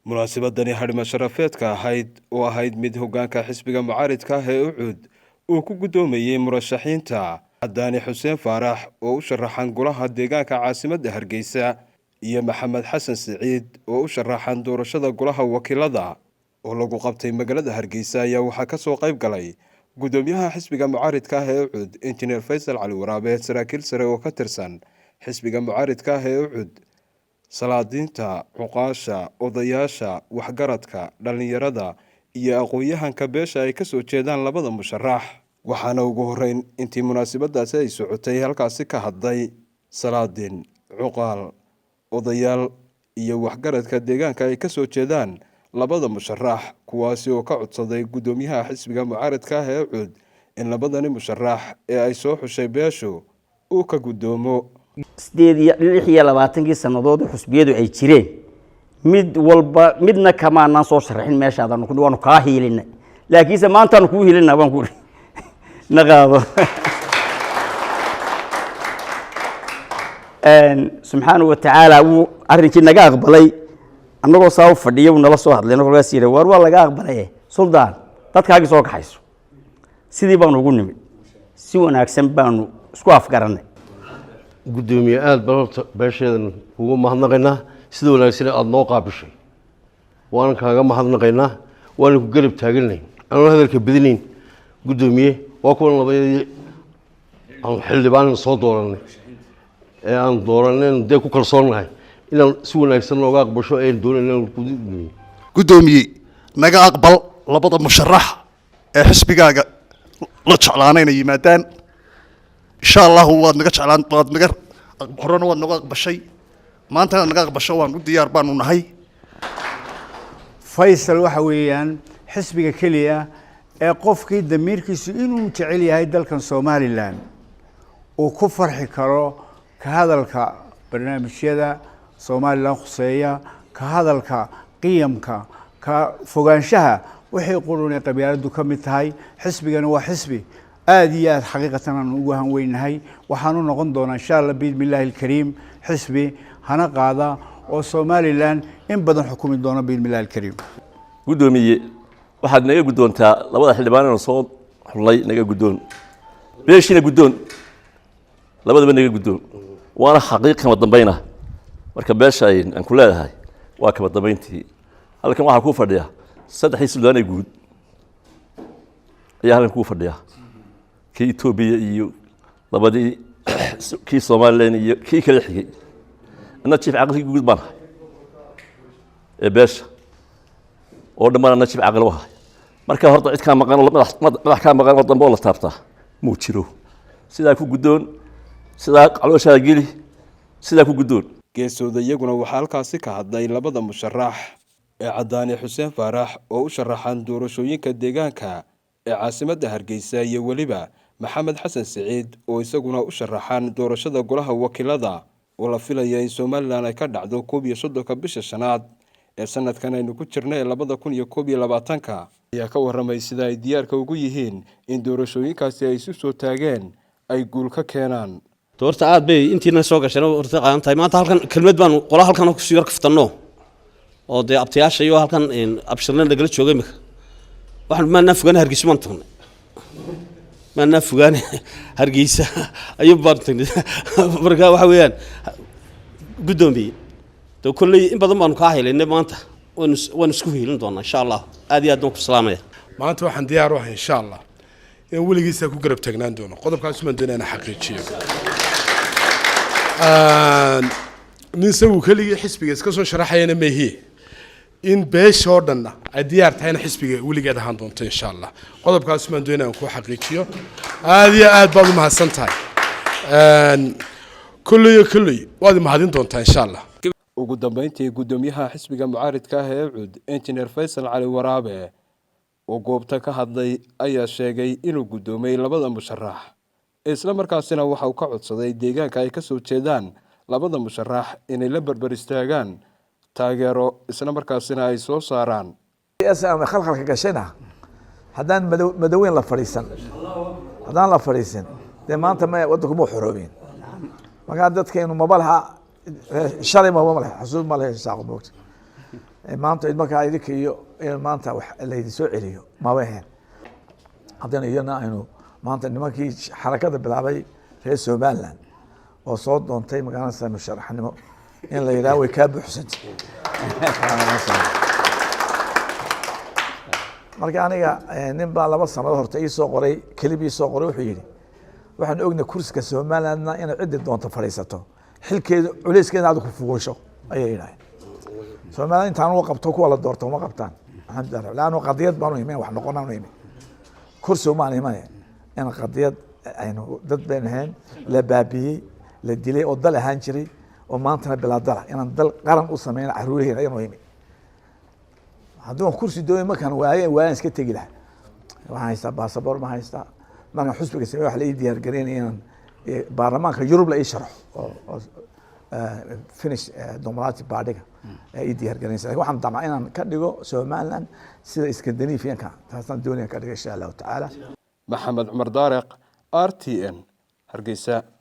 munaasabadani harimo sharafeedka ahayd oo ahayd mid hoggaanka xisbiga mucaaridka ah ee Ucud uu ku gudoomayay murashaxiinta Cadaani Xuseen Faarax oo u sharaxan golaha deegaanka caasimadda Hargeysa iyo Maxamed Xasan Saciid oo u sharaxan doorashada golaha wakiilada oo lagu qabtay magaalada Hargeysa ayaa waxaa ka soo qayb galay gudoomiyaha xisbiga mucaaridka ah ee Ucud Engineer Faysal Cali Waraabe saraakiil sare oo ka tirsan xisbiga mucaaridka ah ee Ucud salaadiinta cuqaasha odayaasha waxgaradka dhalinyarada iyo aqoon-yahanka beesha ay ka soo jeedaan labada musharax waxaana ugu horeyn intii munaasabadaasi ay socotay halkaasi ka hadlay salaadiin cuqaal odayaal iyo waxgaradka deegaanka ay ka soo jeedaan labada musharax kuwaasi oo ka codsaday gudoomiyaha xisbiga mucaaridka ah ee Ucud in labadani musharax ee ay soo xushay beeshu uu ka gudoomo 26 sanadood xusbiyadu ay jireen mid walba midna kama aan soo sharaxin meeshaadaan ku waanu ka hiilina laakiin maanta aan ku hiilina baan ku naqaado subhanahu wa ta'ala uu arrinkii naga aqbalay annagoo saaw fadhiyo nala soo hadlayno kolkaas yiri war waa laga aqbalay suldaan dadkaaga soo kaxayso sidii baan ugu nimid si wanaagsan baanu isku afgaranay gudoomiye aad beesheedan ugu mahadnaqaynaa sida wanaagsan aad noo qaabishay waan kaaga mahadnaqaynaa waan ku garab taagnay aan hadalka badinayn gudoomiye waa kuwan labadii aan xildhibaan soo dooranay ee aan dooranay dee ku kalsoonahay inaan si wanaagsan looga aqbasho ee doonayaan gudoomiye naga aqbal labada musharax ee xisbigaaga la jeclaanayna yimaadaan insha Allah waad naga jeclaan baad naga horena waad naga aqbashay maanta naga aqbasho waan u diyaar baan u nahay Faysal waxa weeyaan xisbiga kaliya ee qofkii damiirkiisu inuu jecel yahay dalkan Soomaaliland oo ku farxi karo ka hadalka barnaamijyada Soomaaliland khuseeya ka hadalka qiyamka ka fogaanshaha wixii qurunay qabyaaladu ka mid tahay xisbigana waa xisbi aad iyo aad xaqiiqatan aan ugu hanweynahay waxaanu noqon doonaa insha Allah biidmillaahi alkariim xisbi hana qaada oo Soomaaliland in badan xukumi doona biidmillaahi alkariim gudoomiye waxaad naga gudoontaa labada xildhibaan oo soo xulay naga gudoon beeshina gudoon labadaba naga gudoon waana xaqiiq kama dambayna marka beesha aan ku leedahay waa kama dambayntii halkan waxa ku fadhiya saddex suldaan ay guud ayaa halkan ku fadhiya kii Itoobiya iyo labadii kii Soomaaliland iyo kii kala xigay ana chief aqalki guud baan ee beesha oo dhammaan chief aqal waxa marka horta cid ka maqan madax ka maqan oo dambe la taabta muu jiro sida ku gudoon sida caloosha geli sida ku gudoon geesooda iyaguna waxa halkaasi ka hadlay labada musharax ee Cadaani Xuseen Faarax oo u sharaxan doorashooyinka deegaanka ee caasimadda Hargeysa iyo waliba Maxamed Xasan Saciid oo isaguna u sharaxan doorashada golaha wakiilada oo la filayo in Soomaaliland ay ka dhacdo 13 bisha shanaad ee sanadkan aynu ku jirnay 2021 ayaa ka waramay sida ay diyaarka ugu yihiin in doorashooyinkaasi ay isu soo taageen ay guul ka keenaan doorta aad bay intiina soo gashay horta qaantahay maanta halkan kelmad baan qolaha halkan ku soo yarkaftanno oo de abtiyaasha iyo halkan in abshirnaan laga joogay imika waxaan ma nafugan Hargeysa man tagnay ma nafugan Hargeysa ayuu baartay marka waxa weeyaan gudoomiye to kulli in badan baan ka helay maanta waan isku hiilin doonaa insha Allah aad iyo aad ku salaamay maanta waxaan diyaar u ahay insha Allah in waligiisa ku garab taagnaan doono qodobkaas ma doonayna xaqiijiyo nin sawu kaliya xisbiga iska soo sharaxayna meehi in beesho dhan ay diyaar tahay in xisbiga waligeed ahaan doonto insha Allah qodobkaas ma doonayna ku xaqiijiyo aad iyo aad baad u mahadsantahay kulli waad mahadin doontaa insha Allah ugu dambeyntii gudoomiyaha xisbiga mucaaridka ah ee Ucud Engineer Faysal Cali Waraabe oo goobta ka hadlay ayaa sheegay inuu gudoomay labada musharax isla markaasina waxa uu ka codsaday deegaanka ay ka soo jeedaan labada musharax inay la barbar istaagaan taageero isla markaasina ay soo saaraan ama khalkhalka gashayna hadaan madaweyn la fariisan de maanta ma wadanku ma xoroobeen marka dadkeenu mabalaha shalay ma male xasuud ma leh saaqo moogta maanta markaa idinka iyo in maanta wax laydin soo celiyo maba ahayn haddana iyana aynu maanta nimankii xarakada bilaabay reer Somaliland oo soo doontay magaalada musharaxnimo in la yiraahdo way ka buuxsantay marka aniga nin baa 2 sano horta ii soo qoray kalibii soo qoray wuxuu yiri waxaan ognaa kursiga Somalilandna in cid doonto fariisato xilkeedu culeyskeeda aad ku fuusho ayay yiraahdeen Somaliland intaan uu qabto kuwa la doorto ma qabtaan alxamdulillah laano qadiyad baanu iimaan wax noqonaa iimaan kursi uma iimaan in qadiyad aynu dad beenahan la baabiyay la dilay oo dal ahaan jiray oo maanta bilaadala inaan dal qaran u sameeyay caruurihii aynu iimaan hadduu kursi dooyo ma kan waayeen iska tagi lahaa waxaan haystaa baasaboor ma haystaa marka xusbiga sameeyo wax la ii diyaar gareynayaan baarlamaanka Yurub la ii sharax oo finish Democratic Party-ga ay diyaar gareynaysaa waxaan dama inaan ka dhigo Somaliland sida Scandinavian-ka taasaan doonaya ka dhigo insha Allah taala Maxamed Cumar Daariq RTN Hargeysa